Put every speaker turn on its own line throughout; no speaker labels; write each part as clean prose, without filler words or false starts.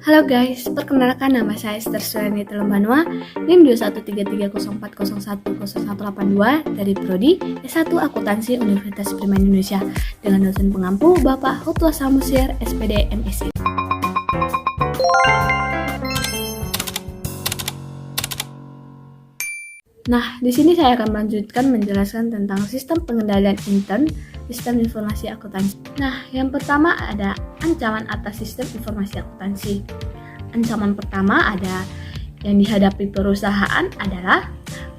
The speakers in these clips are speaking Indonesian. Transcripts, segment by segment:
Halo guys, perkenalkan nama saya Esther Suliani Telumbanua, NIM 21330010182 dari Prodi S1 Akuntansi Universitas Prima Indonesia dengan dosen pengampu Bapak Hutwa Samusier, SPD MSI. Nah, di sini saya akan melanjutkan menjelaskan tentang sistem pengendalian intern, sistem informasi akuntansi. Nah, yang pertama ada ancaman atas sistem informasi akuntansi. Ancaman pertama ada yang dihadapi perusahaan adalah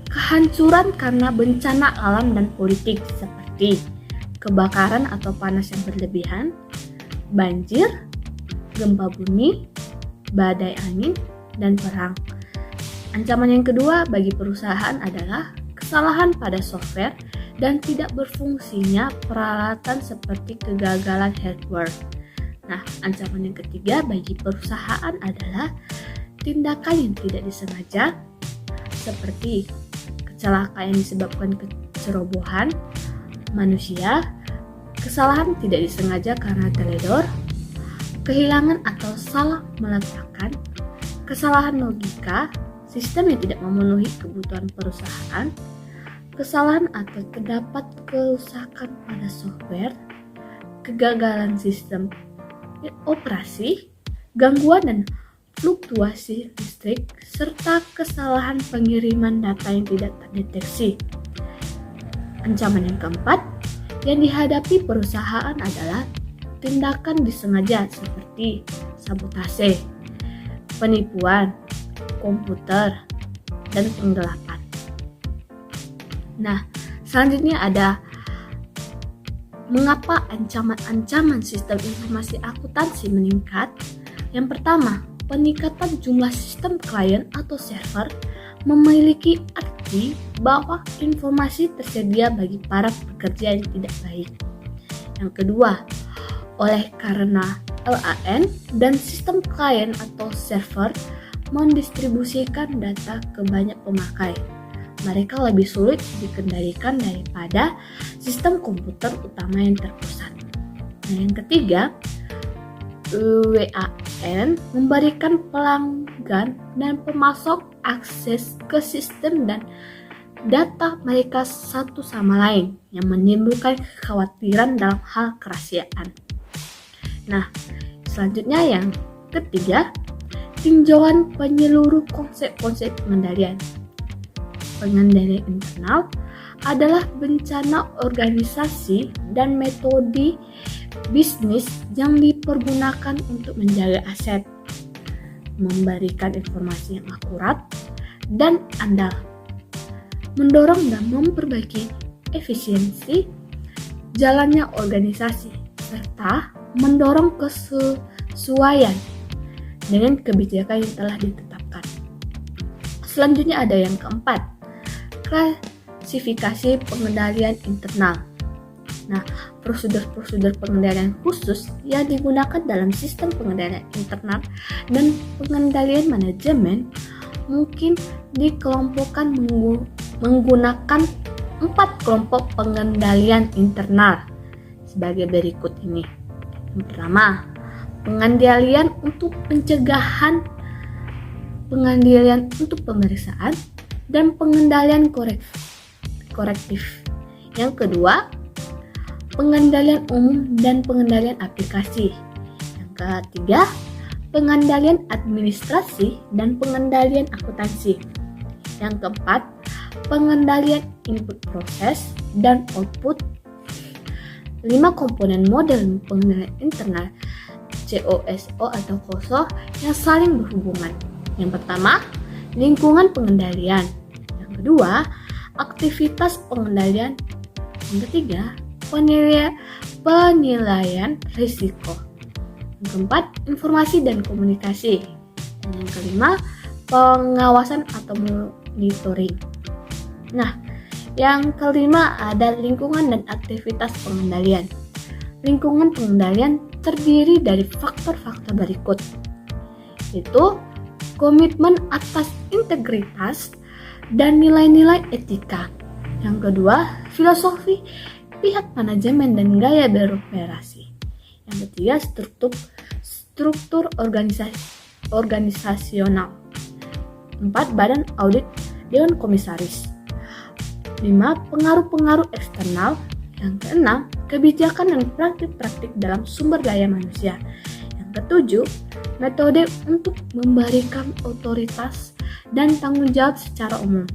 kehancuran karena bencana alam dan politik seperti kebakaran atau panas yang berlebihan, banjir, gempa bumi, badai angin, dan perang. Ancaman yang kedua bagi perusahaan adalah kesalahan pada software dan tidak berfungsinya peralatan seperti kegagalan hardware. Nah, ancaman yang ketiga bagi perusahaan adalah tindakan yang tidak disengaja seperti kecelakaan yang disebabkan kecerobohan manusia, kesalahan tidak disengaja karena teledor, kehilangan atau salah meletakkan, kesalahan logika, sistem yang tidak memenuhi kebutuhan perusahaan, kesalahan atau terdapat kerusakan pada software, kegagalan sistem operasi, gangguan dan fluktuasi listrik, serta kesalahan pengiriman data yang tidak terdeteksi. Ancaman yang keempat yang dihadapi perusahaan adalah tindakan disengaja seperti sabotase, penipuan, komputer, dan penggelapan. Nah, selanjutnya ada mengapa ancaman-ancaman sistem informasi akuntansi meningkat. Yang pertama, peningkatan jumlah sistem klien atau server memiliki arti bahwa informasi tersedia bagi para pekerja yang tidak baik. Yang kedua, oleh karena LAN dan sistem klien atau server mendistribusikan data ke banyak pemakai, mereka lebih sulit dikendalikan daripada sistem komputer utama yang terpusat. Nah, yang ketiga, WAN memberikan pelanggan dan pemasok akses ke sistem dan data mereka satu sama lain yang menimbulkan kekhawatiran dalam hal kerahasiaan. Nah, selanjutnya yang ketiga, tinjauan penyeluruh konsep-konsep pengendalian. Pengendalian internal adalah bencana organisasi dan metode bisnis yang dipergunakan untuk menjaga aset, memberikan informasi yang akurat dan andal, mendorong dan memperbaiki efisiensi jalannya organisasi, serta mendorong kesesuaian dengan kebijakan yang telah ditetapkan. Selanjutnya ada yang keempat, klasifikasi pengendalian internal. Nah, prosedur-prosedur pengendalian khusus yang digunakan dalam sistem pengendalian internal dan pengendalian manajemen mungkin dikelompokkan menggunakan 4 kelompok pengendalian internal sebagai berikut ini. Yang pertama, pengendalian untuk pencegahan, pengendalian untuk pemeriksaan, dan pengendalian korektif. Yang kedua, pengendalian umum dan pengendalian aplikasi. Yang ketiga, pengendalian administrasi dan pengendalian akuntansi. Yang keempat, pengendalian input proses dan output. 5 komponen model pengendalian internal COSO atau COSO yang saling berhubungan. Yang pertama, lingkungan pengendalian. Yang kedua, aktivitas pengendalian. Yang ketiga, penilaian risiko. Yang keempat, informasi dan komunikasi. Dan yang kelima, pengawasan atau monitoring. Nah, yang kelima ada lingkungan dan aktivitas pengendalian. Lingkungan pengendalian terdiri dari faktor-faktor berikut, yaitu komitmen atas integritas dan nilai-nilai etika. Yang kedua, filosofi pihak manajemen dan gaya beroperasi. Yang ketiga, struktur organisasi organisasional. 4. Badan audit Dewan Komisaris. 5. Pengaruh-pengaruh eksternal. Yang keenam, kebijakan dan praktik-praktik dalam sumber daya manusia. Yang ketujuh, metode untuk memberikan otoritas dan tanggung jawab secara umum.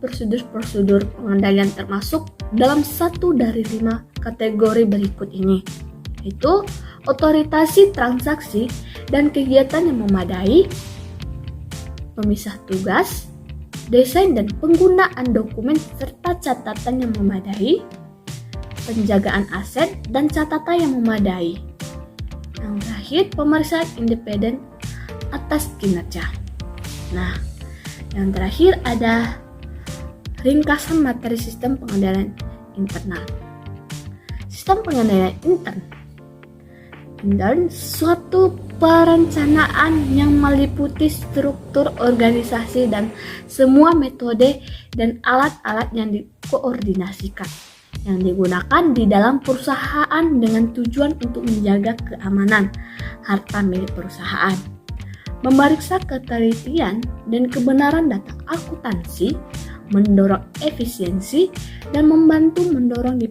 Prosedur-prosedur pengendalian termasuk dalam 1 dari 5 kategori berikut ini, yaitu otorisasi transaksi dan kegiatan yang memadai, pemisah tugas, desain dan penggunaan dokumen serta catatan yang memadai, penjagaan aset dan catatan yang memadai. Yang terakhir, pemeriksaan independen atas kinerja. Nah, yang terakhir ada ringkasan materi sistem pengendalian internal. Sistem pengendalian intern suatu perencanaan yang meliputi struktur organisasi dan semua metode dan alat-alat yang dikoordinasikan yang digunakan di dalam perusahaan dengan tujuan untuk menjaga keamanan harta milik perusahaan, memeriksa ketelitian dan kebenaran data akuntansi, mendorong efisiensi, dan membantu mendorong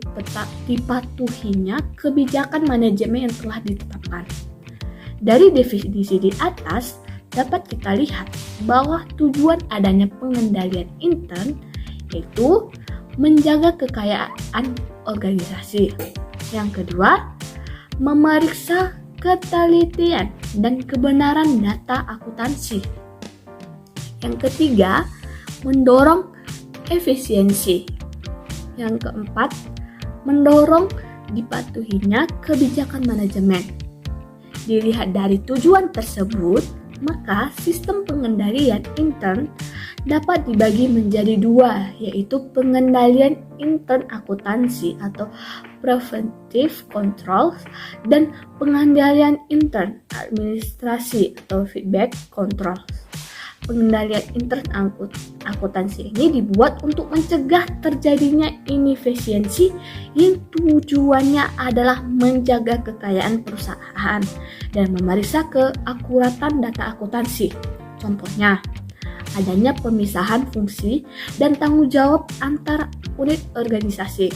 dipatuhinya kebijakan manajemen yang telah ditetapkan. Dari definisi di atas, dapat kita lihat bahwa tujuan adanya pengendalian intern yaitu menjaga kekayaan organisasi. Yang kedua, memeriksa ketelitian dan kebenaran data akuntansi. Yang ketiga, mendorong efisiensi. Yang keempat, mendorong dipatuhinya kebijakan manajemen. Dilihat dari tujuan tersebut, maka sistem pengendalian intern dapat dibagi menjadi 2, yaitu pengendalian intern akuntansi atau preventive control dan pengendalian intern administrasi atau feedback control. Pengendalian intern akuntansi ini dibuat untuk mencegah terjadinya inefisiensi yang tujuannya adalah menjaga kekayaan perusahaan dan memeriksa keakuratan data akuntansi. Contohnya, adanya pemisahan fungsi dan tanggung jawab antar unit organisasi.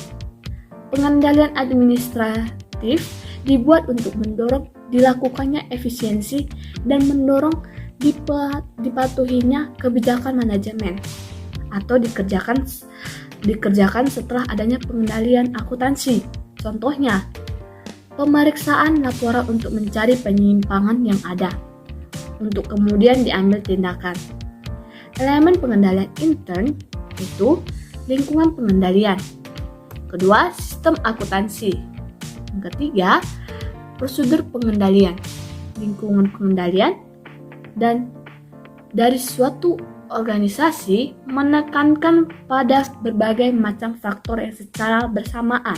Pengendalian administratif dibuat untuk mendorong dilakukannya efisiensi dan mendorong dipatuhinya kebijakan manajemen atau dikerjakan setelah adanya pengendalian akuntansi. Contohnya, pemeriksaan laporan untuk mencari penyimpangan yang ada untuk kemudian diambil tindakan. Elemen pengendalian intern itu lingkungan pengendalian. Kedua, sistem akuntansi. Yang ketiga, prosedur pengendalian, lingkungan pengendalian, dan dari suatu organisasi menekankan pada berbagai macam faktor yang secara bersamaan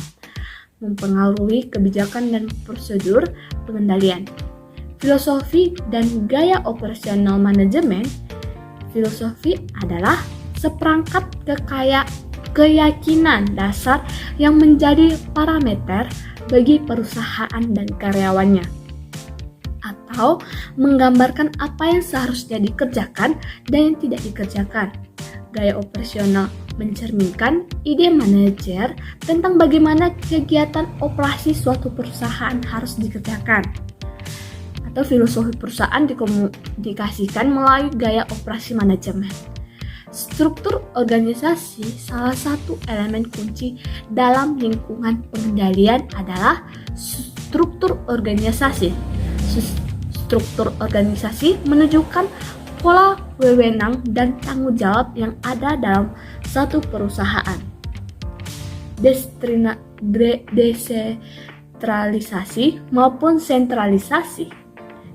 mempengaruhi kebijakan dan prosedur pengendalian. Filosofi dan gaya operasional manajemen. Filosofi adalah seperangkat keyakinan dasar yang menjadi parameter bagi perusahaan dan karyawannya, atau menggambarkan apa yang seharusnya dikerjakan dan yang tidak dikerjakan. Gaya operasional mencerminkan ide manajer tentang bagaimana kegiatan operasi suatu perusahaan harus dikerjakan. Atau filosofi perusahaan dikomunikasikan melalui gaya operasi manajemen. Struktur organisasi salah satu elemen kunci dalam lingkungan pengendalian adalah struktur organisasi. Struktur organisasi menunjukkan pola wewenang dan tanggung jawab yang ada dalam satu perusahaan. Desentralisasi maupun sentralisasi.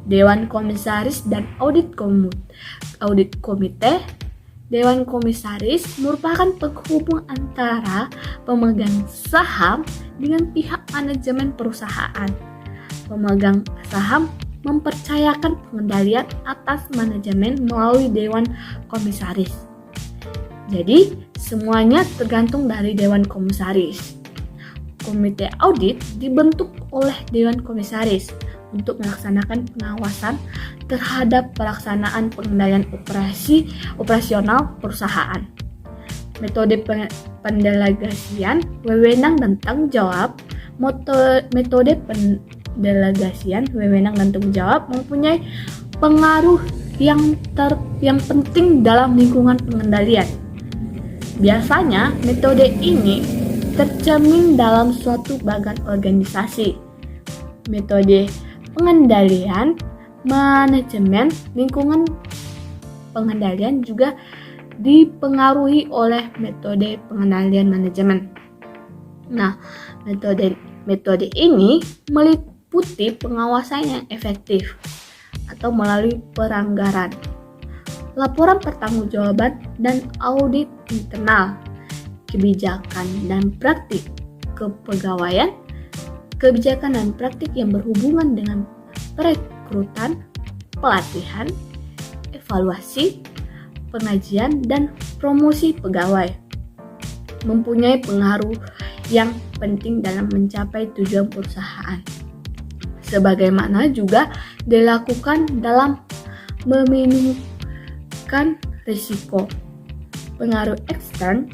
Dewan Komisaris dan Audit Komite. Dewan Komisaris merupakan penghubung antara pemegang saham dengan pihak manajemen perusahaan. Pemegang saham mempercayakan pengendalian atas manajemen melalui Dewan Komisaris. Jadi, semuanya tergantung dari Dewan Komisaris. Komite audit dibentuk oleh Dewan Komisaris. untuk melaksanakan pengawasan terhadap pelaksanaan pengendalian operasional perusahaan. Metode pendelegasian wewenang dan tanggung jawab. Metode pendelegasian wewenang dan tanggung jawab mempunyai pengaruh yang penting dalam lingkungan pengendalian. Biasanya metode ini tercermin dalam suatu bagian organisasi. Metode pengendalian manajemen lingkungan pengendalian juga dipengaruhi oleh metode pengendalian manajemen. Nah, metode ini meliputi pengawasan yang efektif atau melalui peranggaran, laporan pertanggungjawaban dan audit internal, kebijakan dan praktik kepegawaian, kebijakan dan praktik yang berhubungan dengan perekrutan, pelatihan, evaluasi, pengajian, dan promosi pegawai, mempunyai pengaruh yang penting dalam mencapai tujuan perusahaan. Sebagaimana juga dilakukan dalam meminimumkan risiko pengaruh ekstern,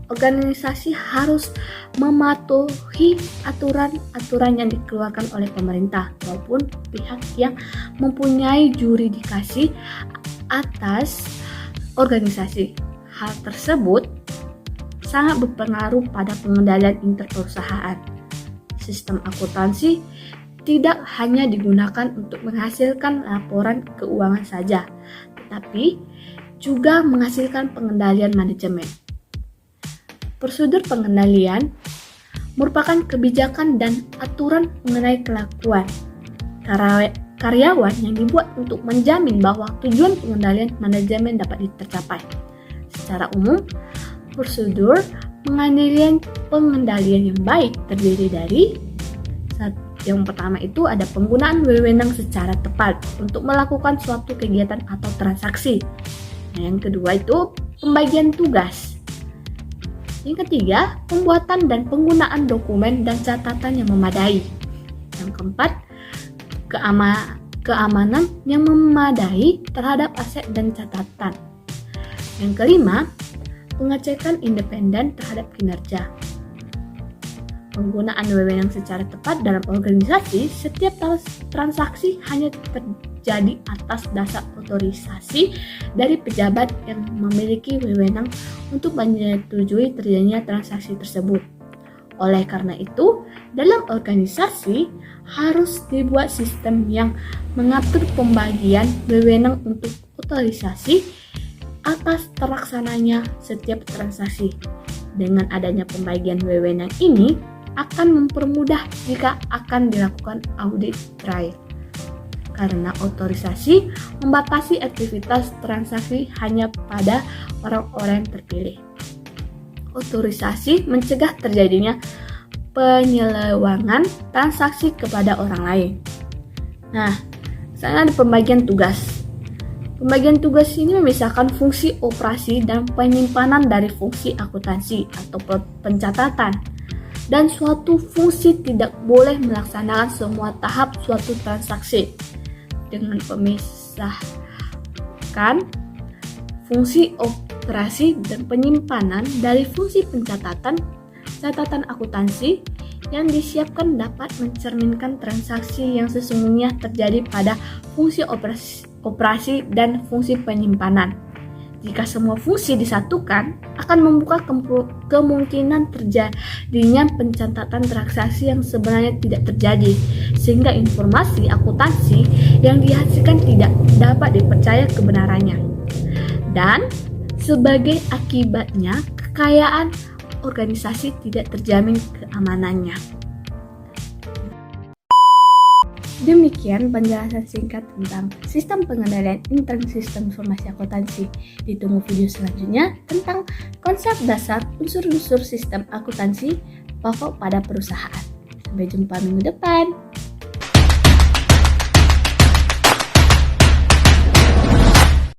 organisasi harus mematuhi aturan-aturan yang dikeluarkan oleh pemerintah maupun pihak yang mempunyai jurisdiksi atas organisasi. Hal tersebut sangat berpengaruh pada pengendalian interperusahaan. Sistem akuntansi tidak hanya digunakan untuk menghasilkan laporan keuangan saja, tetapi juga menghasilkan pengendalian manajemen. Prosedur pengendalian merupakan kebijakan dan aturan mengenai kelakuan karyawan yang dibuat untuk menjamin bahwa tujuan pengendalian manajemen dapat tercapai. Secara umum, prosedur pengendalian yang baik terdiri dari yang pertama itu ada penggunaan wewenang secara tepat untuk melakukan suatu kegiatan atau transaksi. Nah, yang kedua itu pembagian tugas. Yang ketiga, pembuatan dan penggunaan dokumen dan catatan yang memadai. Yang keempat, keamanan yang memadai terhadap aset dan catatan. Yang kelima, pengecekan independen terhadap kinerja. Penggunaan wewenang secara tepat dalam organisasi, setiap transaksi hanya terjadi atas dasar otorisasi dari pejabat yang memiliki wewenang untuk menyetujui terjadinya transaksi tersebut. Oleh karena itu, dalam organisasi harus dibuat sistem yang mengatur pembagian wewenang untuk otorisasi atas terlaksananya setiap transaksi. Dengan adanya pembagian wewenang ini akan mempermudah jika akan dilakukan audit trial, karena otorisasi membatasi aktivitas transaksi hanya pada orang-orang terpilih. Otorisasi mencegah terjadinya penyelewengan transaksi kepada orang lain. Nah, misalnya ada pembagian tugas. Pembagian tugas ini memisahkan fungsi operasi dan penyimpanan dari fungsi akuntansi atau pencatatan. Dan suatu fungsi tidak boleh melaksanakan semua tahap suatu transaksi. Dengan memisahkan fungsi operasi dan penyimpanan dari fungsi catatan akuntansi yang disiapkan dapat mencerminkan transaksi yang sesungguhnya terjadi pada fungsi operasi dan fungsi penyimpanan. Jika semua fungsi disatukan, akan membuka kemungkinan terjadinya pencatatan transaksi yang sebenarnya tidak terjadi, sehingga informasi akuntansi yang dihasilkan tidak dapat dipercaya kebenarannya. Dan sebagai akibatnya, kekayaan organisasi tidak terjamin keamanannya. Demikian penjelasan singkat tentang sistem pengendalian intern sistem informasi akuntansi. Ditunggu video selanjutnya tentang konsep dasar unsur-unsur sistem akuntansi pokok pada perusahaan. Sampai jumpa minggu depan.